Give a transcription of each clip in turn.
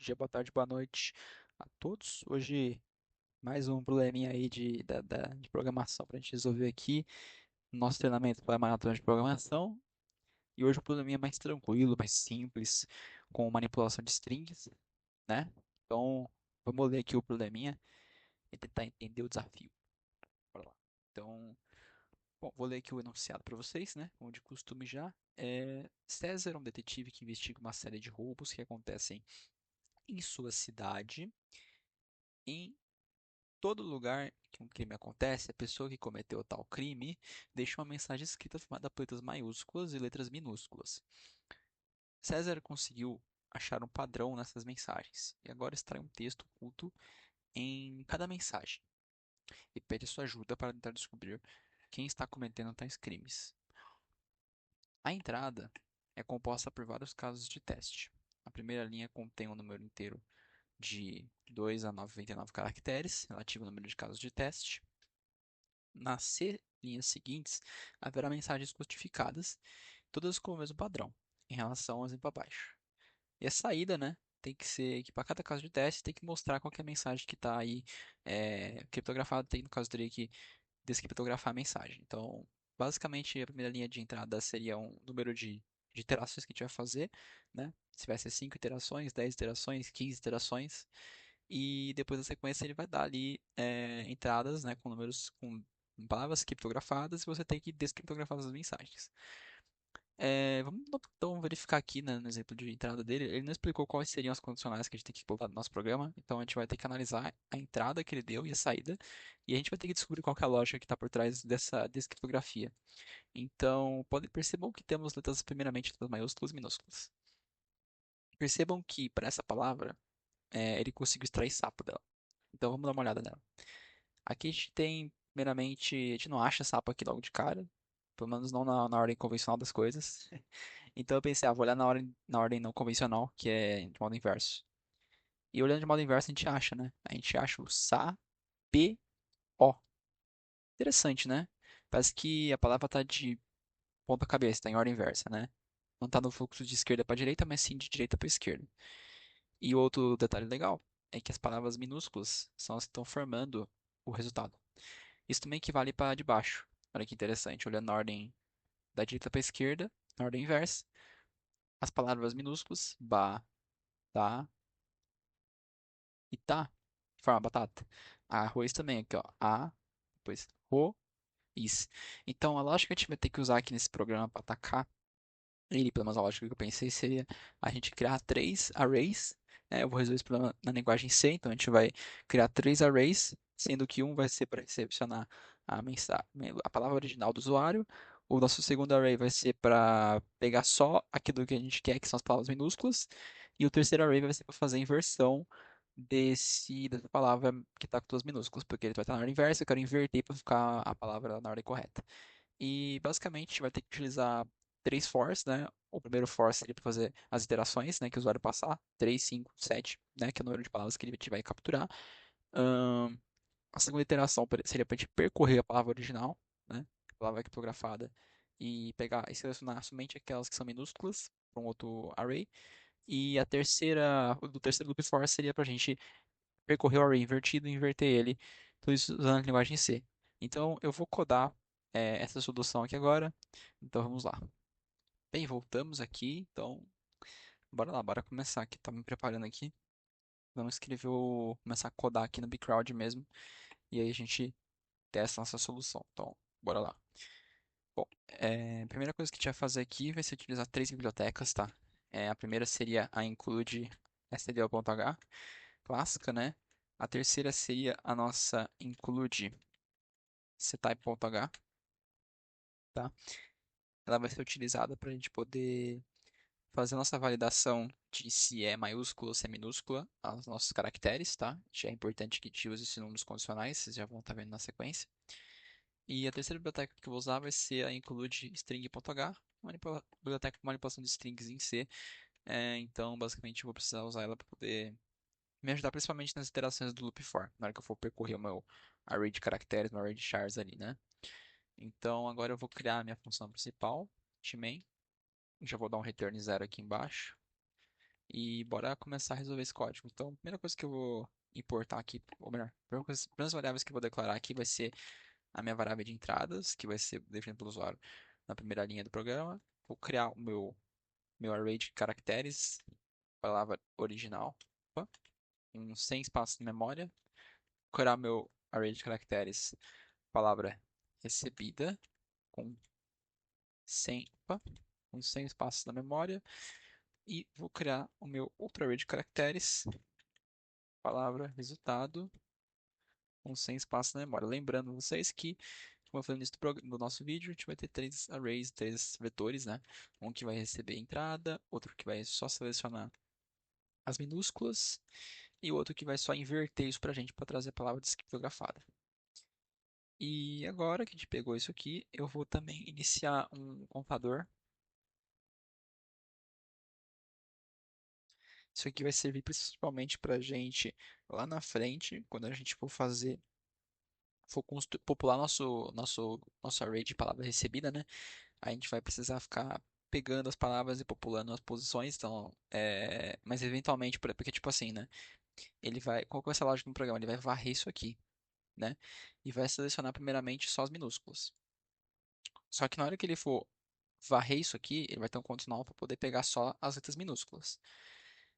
dia, boa tarde, boa noite a todos. Hoje, mais um probleminha aí de programação para a gente resolver aqui. Nosso treinamento para maratona de programação. E hoje o probleminha é mais tranquilo, mais simples, com manipulação de strings, né? Então, vamos ler aqui o probleminha e tentar entender o desafio. Bora lá. Então, bom, vou ler aqui o enunciado para vocês, né? Como de costume já. César é um detetive que investiga uma série de roubos que acontecem em sua cidade. Em todo lugar que um crime acontece, a pessoa que cometeu tal crime deixa uma mensagem escrita formada por letras maiúsculas e letras minúsculas. César conseguiu achar um padrão nessas mensagens e agora extrai um texto oculto em cada mensagem e pede sua ajuda para tentar descobrir quem está cometendo tais crimes. A entrada é composta por vários casos de teste. A primeira linha contém um número inteiro de 2 a 99 caracteres, relativo ao número de casos de teste. Nas C linhas seguintes, haverá mensagens codificadas, todas com o mesmo padrão, em relação às para baixo. E a saída, né, tem que ser que para cada caso de teste tem que mostrar qual que é a mensagem que está aí criptografada, tem no caso teria que descriptografar a mensagem. Então, basicamente, a primeira linha de entrada seria um número de iterações que a gente vai fazer, né? Se vai ser 5 iterações, 10 iterações, 15 iterações, e depois da sequência ele vai dar ali entradas, né, com números, com palavras criptografadas, e você tem que descriptografar as mensagens. Vamos então verificar aqui, né, no exemplo de entrada dele. Ele não explicou quais seriam as condicionais que a gente tem que botar no nosso programa, então a gente vai ter que analisar a entrada que ele deu e a saída, e a gente vai ter que descobrir qual que é a lógica que está por trás dessa descriptografia. Então, percebam que temos letras, primeiramente, letras maiúsculas e minúsculas. Percebam que, para essa palavra, ele conseguiu extrair sapo dela. Então, vamos dar uma olhada nela. Aqui a gente tem, primeiramente, a gente não acha sapo aqui logo de cara, pelo menos não na ordem convencional das coisas. Então eu pensei, vou olhar na ordem não convencional, que é de modo inverso. E olhando de modo inverso a gente acha, né? A gente acha o sa, p, o. Interessante, né? Parece que a palavra está de ponta cabeça, está em ordem inversa, né? Não está no fluxo de esquerda para direita, mas sim de direita para esquerda. E outro detalhe legal é que as palavras minúsculas são as que estão formando o resultado. Isso também equivale para de baixo. Olha que interessante, olhando na ordem da direita para a esquerda, na ordem inversa, as palavras minúsculas, ba, tá e tá, forma batata. Arroz também, aqui ó, a, depois ro, is. Então a lógica que a gente vai ter que usar aqui nesse programa para atacar ele, pelo menos a lógica que eu pensei seria a gente criar três arrays. Eu vou resolver esse problema na linguagem C, então a gente vai criar três arrays, sendo que um vai ser para recepcionar a mensagem, a palavra original do usuário. O nosso segundo array vai ser para pegar só aquilo que a gente quer, que são as palavras minúsculas. E o terceiro array vai ser para fazer a inversão dessa palavra que está com duas minúsculas, porque ele vai estar na ordem inversa, eu quero inverter para ficar a palavra na ordem correta. E basicamente a gente vai ter que utilizar três fors, né? O primeiro for seria para fazer as iterações, né, que o usuário passar, 3, 5, 7, né, que é o número de palavras que ele vai capturar. Ahn, a segunda iteração seria para a gente percorrer a palavra original, né, a palavra criptografada, e pegar e selecionar somente aquelas que são minúsculas para um outro array. E o terceiro loop for seria para a gente percorrer o array invertido e inverter ele, tudo isso usando a linguagem C. Então eu vou codar essa solução aqui agora. Então vamos lá. Bem, voltamos aqui. Então, bora lá, bora começar aqui. Tá me preparando aqui. Vamos escrever começar a codar aqui no Bcrowd mesmo. E aí a gente testa a nossa solução. Então, bora lá. Bom, a primeira coisa que a gente vai fazer aqui vai ser utilizar três bibliotecas, tá? A primeira seria a include stdio.h, clássica, né? A terceira seria a nossa include ctype.h, tá? Ela vai ser utilizada para a gente poder fazer a nossa validação de se é maiúscula ou se é minúscula os nossos caracteres, tá? Já é importante que a gente use esses números condicionais, vocês já vão estar vendo na sequência. E a terceira biblioteca que eu vou usar vai ser a include string.h, biblioteca de manipulação de strings em C. Então, basicamente, eu vou precisar usar ela para poder me ajudar principalmente nas iterações do loop for, na hora que eu for percorrer o meu array de caracteres, meu array de chars ali, né? Então, agora eu vou criar a minha função principal, main. Já vou dar um return zero aqui embaixo. E bora começar a resolver esse código. Então, a primeira coisa que eu vou importar aqui, ou melhor, as primeiras variáveis que eu vou declarar aqui vai ser a minha variável de entradas, que vai ser definida pelo usuário na primeira linha do programa. Vou criar meu array de caracteres, palavra original, opa, um sem espaço de memória. Vou criar meu array de caracteres, palavra recebida, com 100, opa, com 100 espaços na memória. E vou criar o meu outro array de caracteres, palavra resultado, com 100 espaços na memória. Lembrando vocês que, como eu falei no início do nosso vídeo, a gente vai ter três arrays, três vetores, né? Um que vai receber entrada, outro que vai só selecionar as minúsculas e o outro que vai só inverter isso para a gente para trazer a palavra descriptografada. E agora que a gente pegou isso aqui, eu vou também iniciar um contador. Isso aqui vai servir principalmente para a gente lá na frente, quando a gente for popular nosso array de palavra recebida, né? A gente vai precisar ficar pegando as palavras e populando as posições, então, mas eventualmente, porque tipo assim, né? Ele vai, qual que vai ser a lógica do programa? Ele vai varrer isso aqui, né? E vai selecionar primeiramente só as minúsculas. Só que na hora que ele for varrer isso aqui, ele vai ter um condicional para poder pegar só as letras minúsculas.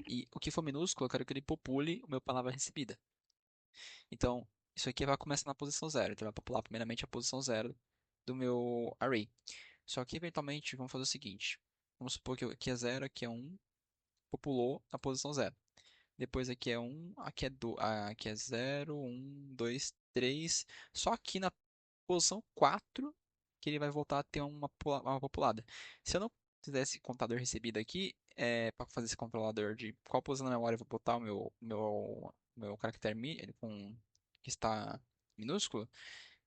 E o que for minúsculo, eu quero que ele popule o meu palavra recebida. Então, isso aqui vai começar na posição zero. Então, vai popular primeiramente a posição zero do meu array. Só que, eventualmente, vamos fazer o seguinte. Vamos supor que aqui é zero, aqui é um, populou a posição zero. Depois aqui é um, aqui é 0, 1, 2, 3. Só aqui na posição 4 que ele vai voltar a ter uma populada. Se eu não fizesse contador recebido aqui, para fazer esse controlador de qual posição na memória eu vou botar o meu caractere que está minúsculo,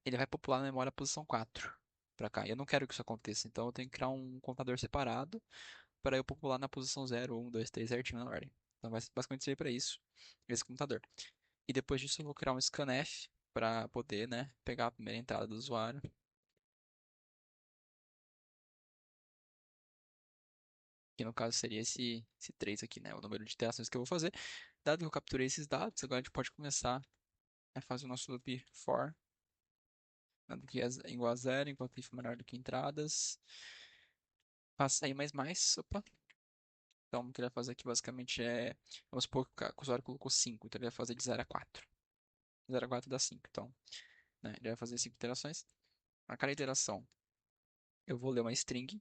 ele vai popular na memória a posição 4 para cá. Eu não quero que isso aconteça, então eu tenho que criar um contador separado para eu popular na posição 0, 1, 2, 3 certinho na ordem. Então vai basicamente servir para isso, esse computador. E depois disso eu vou criar um scanf para poder, né, pegar a primeira entrada do usuário, que no caso seria esse 3 aqui, né, o número de interações que eu vou fazer. Dado que eu capturei esses dados, agora a gente pode começar a fazer o nosso loop for, dado que é igual a zero, enquanto if menor do que entradas. Passa aí mais, opa. Então o que ele vai fazer aqui basicamente vamos supor que o usuário colocou 5, então ele vai fazer de 0 a 4. 0 a 4 dá 5, então, né, ele vai fazer 5 iterações. A cada iteração eu vou ler uma string,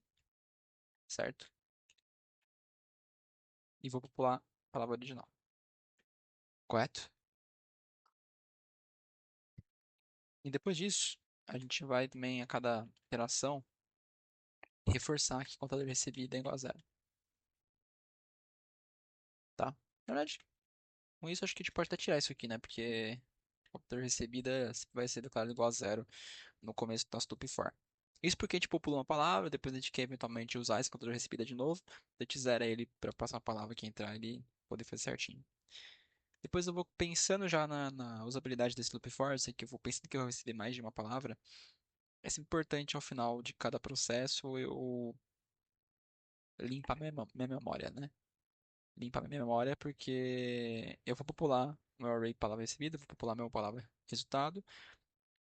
certo? E vou popular a palavra original, correto? E depois disso, a gente vai também, a cada iteração, reforçar que o contador recebido é igual a zero, tá? Na verdade, com isso acho que a gente pode até tirar isso aqui, né? Porque o contador recebido vai ser declarado igual a zero no começo do nosso loop for. Isso porque a gente popula uma palavra, depois a gente quer eventualmente usar esse contador recebida de novo, a gente zera ele para passar a palavra que entrar ele poder fazer certinho. Depois eu vou pensando já na usabilidade desse loop for, eu sei que eu vou pensando que eu vou receber mais de uma palavra. É sempre importante ao final de cada processo eu limpar minha memória, né? Limpar minha memória porque eu vou popular meu array palavra recebida, vou popular meu palavra resultado,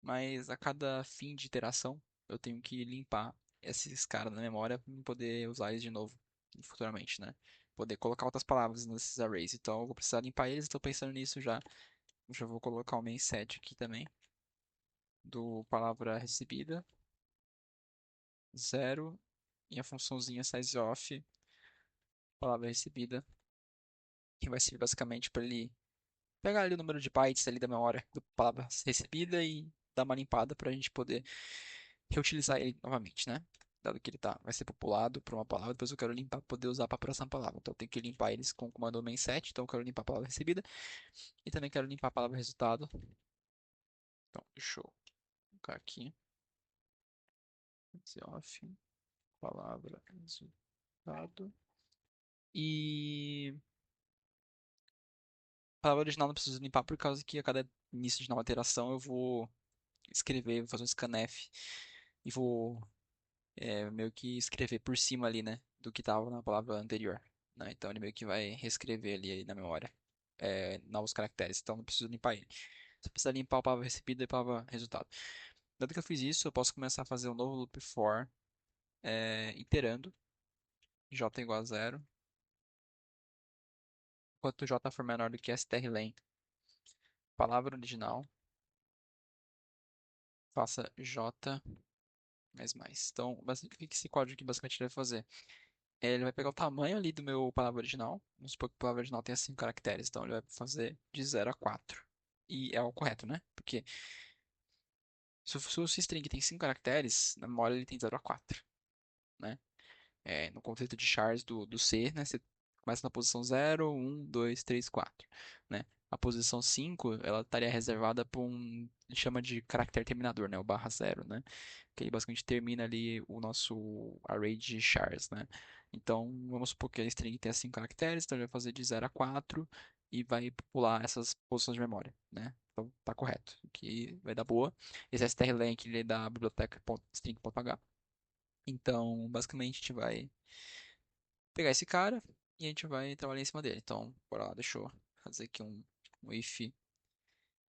mas a cada fim de iteração eu tenho que limpar esses caras na memória para poder usar eles de novo futuramente, né? Poder colocar outras palavras nesses arrays. Então eu vou precisar limpar eles, estou pensando nisso já. Já vou colocar o main set aqui também, do palavra recebida, zero, e a funçãozinha sizeOf, palavra recebida, que vai servir basicamente para ele pegar ali o número de bytes ali da memória da palavra recebida e dar uma limpada para a gente poder reutilizar ele novamente, né? Dado que ele vai ser populado por uma palavra, depois eu quero limpar para poder usar para a próxima palavra. Então eu tenho que limpar eles com o comando main set, então eu quero limpar a palavra recebida e também quero limpar a palavra resultado. Então, deixa eu colocar aqui, off, palavra resultado. E a palavra original não preciso limpar por causa que a cada início de nova alteração eu vou escrever, vou fazer um scanf e vou meio que escrever por cima ali, né, do que estava na palavra anterior. né? Então ele meio que vai reescrever ali na memória novos caracteres. Então não preciso limpar ele. Só precisa limpar o palavra recebida e o palavra resultado. Dado que eu fiz isso, eu posso começar a fazer um novo loop for iterando j igual a zero, enquanto j for menor do que strlen. Palavra original, faça j mais mais. Então, o que esse código aqui basicamente vai fazer? Ele vai pegar o tamanho ali do meu palavra original. Vamos supor que a palavra original tenha 5 caracteres. Então ele vai fazer de 0 a 4. E é o correto, né? Porque se o string tem 5 caracteres, na memória ele tem 0 a 4, né? No conceito de chars do C, né? Você começa na posição 0, 1, 2, 3, 4, né? A posição 5 ela estaria reservada para a gente chama de caractere terminador, né? O barra zero, né? Que ele basicamente termina ali o nosso array de chars, né? Então, vamos supor que a string tenha 5 caracteres, então ele vai fazer de 0 a 4 e vai pular essas posições de memória, né? Então, tá correto, que vai dar boa. Esse strlen ele é da biblioteca string.h. Então, basicamente, a gente vai pegar esse cara e a gente vai trabalhar em cima dele. Então, bora lá, deixa eu fazer aqui um if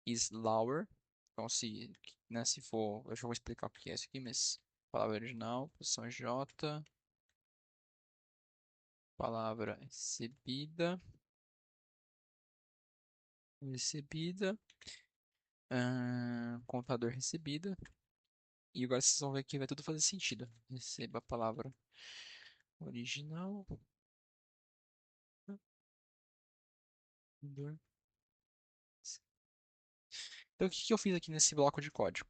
is lower. Então, se for, eu já vou explicar o que é isso aqui, mas palavra original, posição J, palavra recebida, contador recebida. E agora vocês vão ver que vai tudo fazer sentido. Receba a palavra original, contador. Então, o que que eu fiz aqui nesse bloco de código?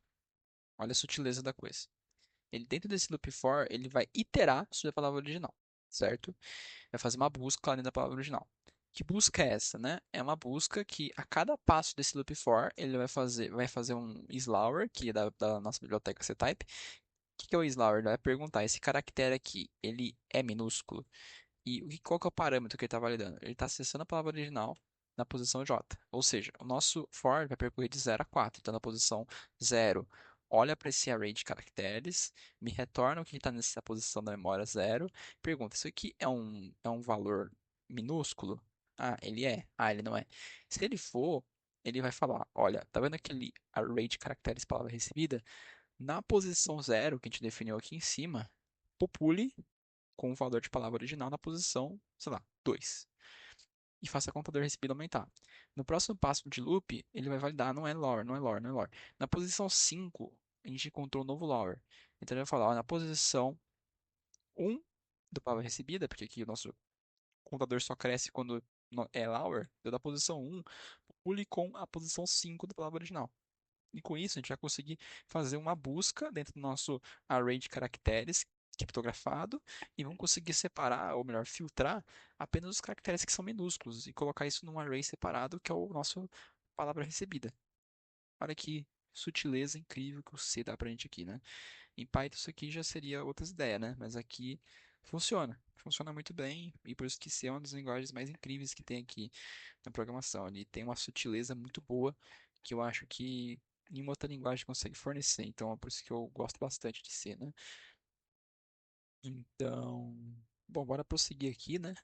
Olha a sutileza da coisa. Ele dentro desse loop for, ele vai iterar sobre a palavra original, certo? Vai fazer uma busca lá dentro da palavra original. Que busca é essa, né? É uma busca que a cada passo desse loop for, ele vai fazer um isLower, que é da nossa biblioteca ctype. O que é o isLower? Ele vai perguntar, esse caractere aqui, ele é minúsculo? E qual que é o parâmetro que ele está validando? Ele está acessando a palavra original na posição J. Ou seja, o nosso for vai percorrer de 0 a 4. Então, na posição 0, olha para esse array de caracteres, me retorna o que está nessa posição da memória 0, pergunta, isso aqui é um valor minúsculo? Ah, ele é. Ah, ele não é. Se ele for, ele vai falar, olha, tá vendo aquele array de caracteres palavra recebida? Na posição 0, que a gente definiu aqui em cima, popule com o valor de palavra original na posição, sei lá, 2. E faça o contador recebido aumentar. No próximo passo de loop, ele vai validar, não é lower, não é lower, não é lower. Na posição 5, a gente encontrou um novo lower. Então ele vai falar, ó, na posição 1 do palavra recebida, porque aqui o nosso contador só cresce quando é lower, então da posição 1, pule com a posição 5 da palavra original. E com isso, a gente vai conseguir fazer uma busca dentro do nosso array de caracteres criptografado e vamos conseguir separar, ou melhor, filtrar apenas os caracteres que são minúsculos e colocar isso num array separado, que é o nosso palavra recebida. Olha que sutileza incrível que o C dá pra gente aqui, né? Em Python isso aqui já seria outras ideias, né? Mas aqui funciona. Funciona muito bem e por isso que C é uma das linguagens mais incríveis que tem aqui na programação. Ele tem uma sutileza muito boa que eu acho que nenhuma outra linguagem consegue fornecer. Então é por isso que eu gosto bastante de C, né? Então, bom, bora prosseguir aqui, né?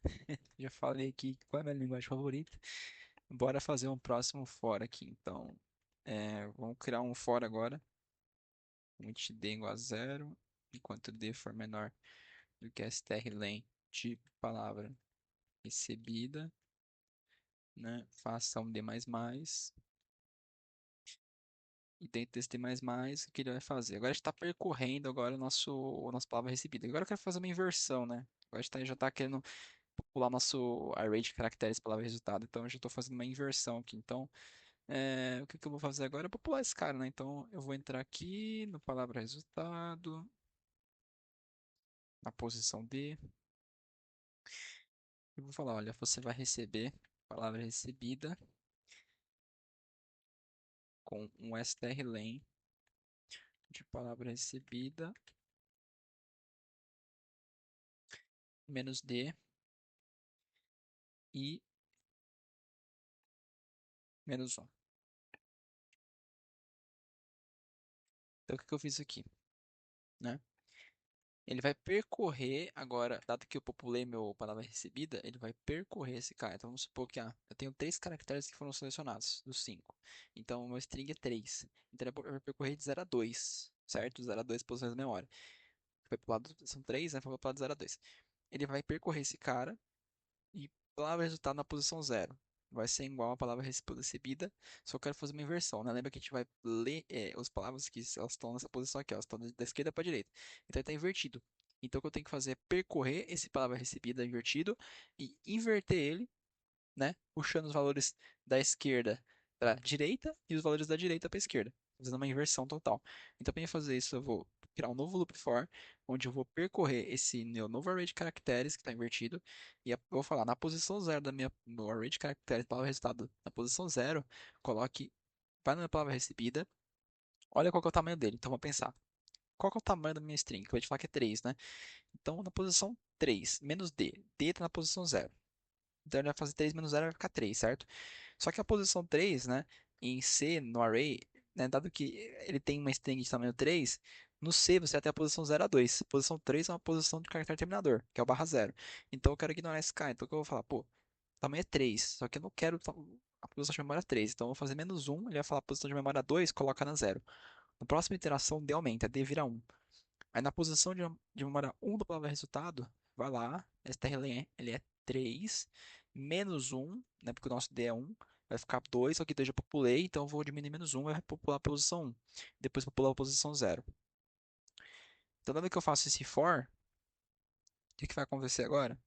Já falei aqui qual é a minha linguagem favorita. Bora fazer um próximo for aqui. Então, vamos criar um for agora. Int d igual a zero, enquanto d for menor do que strlen de palavra recebida, né? Faça um d++. E dentro desse D++, o que ele vai fazer? Agora a gente está percorrendo agora o nosso palavra recebida. Agora eu quero fazer uma inversão, né? Agora a gente já está querendo pular nosso array de caracteres palavra resultado. Então eu já estou fazendo uma inversão aqui. Então, o que que eu vou fazer agora? Eu vou pular esse cara, né? Então eu vou entrar aqui no palavra resultado, na posição D. E vou falar, olha, você vai receber palavra recebida com um strlen de palavra recebida menos D e menos 1. Então, o que que eu fiz aqui, né? Ele vai percorrer agora, dado que eu populei meu palavra recebida, ele vai percorrer esse cara. Então vamos supor que eu tenho três caracteres que foram selecionados, dos cinco. Então o meu string é 3. Então ele vai percorrer de 0 a 2, certo? 0 a 2 posições da memória. Foi pro lado, são 3, né? Foi pro lado 0 a 2. Ele vai percorrer esse cara e palavra resultado na posição 0. Vai ser igual a palavra recebida, só que eu quero fazer uma inversão, né? Lembra que a gente vai ler as palavras que elas estão nessa posição aqui, ó, elas estão da esquerda para a direita. Então ele está invertido. Então o que eu tenho que fazer é percorrer esse palavra recebida invertido e inverter ele, né? Puxando os valores da esquerda para a direita e os valores da direita para a esquerda, fazendo uma inversão total. Então, para fazer isso, eu vou criar um novo loop for, onde eu vou percorrer esse meu novo array de caracteres que está invertido, e eu vou falar na posição zero da minha meu array de caracteres, palavra resultado, na posição zero, coloque, vai na minha palavra recebida, olha qual que é o tamanho dele. Então, vou pensar. Qual que é o tamanho da minha string? Que eu vou te falar que é 3, né? Então, na posição 3 menos D. D está na posição zero. Então ele vai fazer 3 menos 0 vai ficar 3, certo? Só que a posição 3, né, em C, no array, né, dado que ele tem uma string de tamanho 3, no C você vai ter a posição 0 a 2. A posição 3 é uma posição de caractere terminador, que é o barra 0. Então eu quero ignorar esse K. Então o que eu vou falar? Pô, o tamanho é 3, só que eu não quero a posição de memória 3. Então eu vou fazer menos 1, ele vai falar a posição de memória 2, coloca na 0. Na próxima iteração, D aumenta, D vira 1. Aí na posição de memória 1 do palavra resultado, vai lá, strlen ele é 3 menos 1, né, porque o nosso D é 1, vai ficar 2, só que 2 eu populei, então eu vou diminuir menos 1, vai popular a posição 1. Depois popular a posição 0. Então, toda vez que eu faço esse for, o que que vai acontecer agora?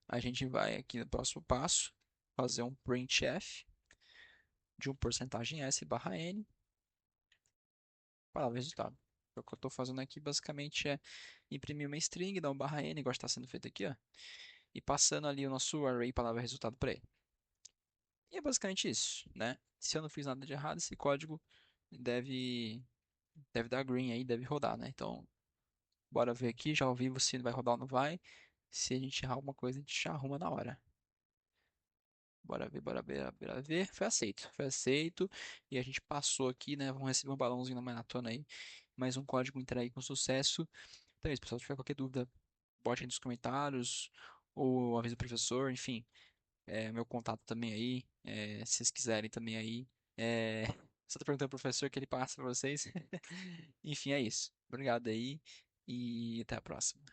A gente vai aqui no próximo passo, fazer um printf de um porcentagem s barra n, palavra resultado. O que eu estou fazendo aqui basicamente é imprimir uma string, dar um barra n, igual está sendo feito aqui, ó, e passando ali o nosso array palavra resultado para ele. E é basicamente isso, né? Se eu não fiz nada de errado, esse código deve, deve dar green aí, deve rodar, né? Então, bora ver aqui, já ao vivo se vai rodar ou não vai. Se a gente errar alguma coisa, a gente já arruma na hora. Bora ver, bora ver, bora ver. Foi aceito, foi aceito. E a gente passou aqui, né? Vamos receber um balãozinho na maratona aí. Mais um código entrar aí com sucesso. Então é isso, pessoal. Se tiver qualquer dúvida, bote aí nos comentários. Ou avisa o professor, enfim. Meu contato também aí, se vocês quiserem também aí. Só tô perguntando ao professor que ele passa para vocês. Enfim, é isso. Obrigado aí e até a próxima.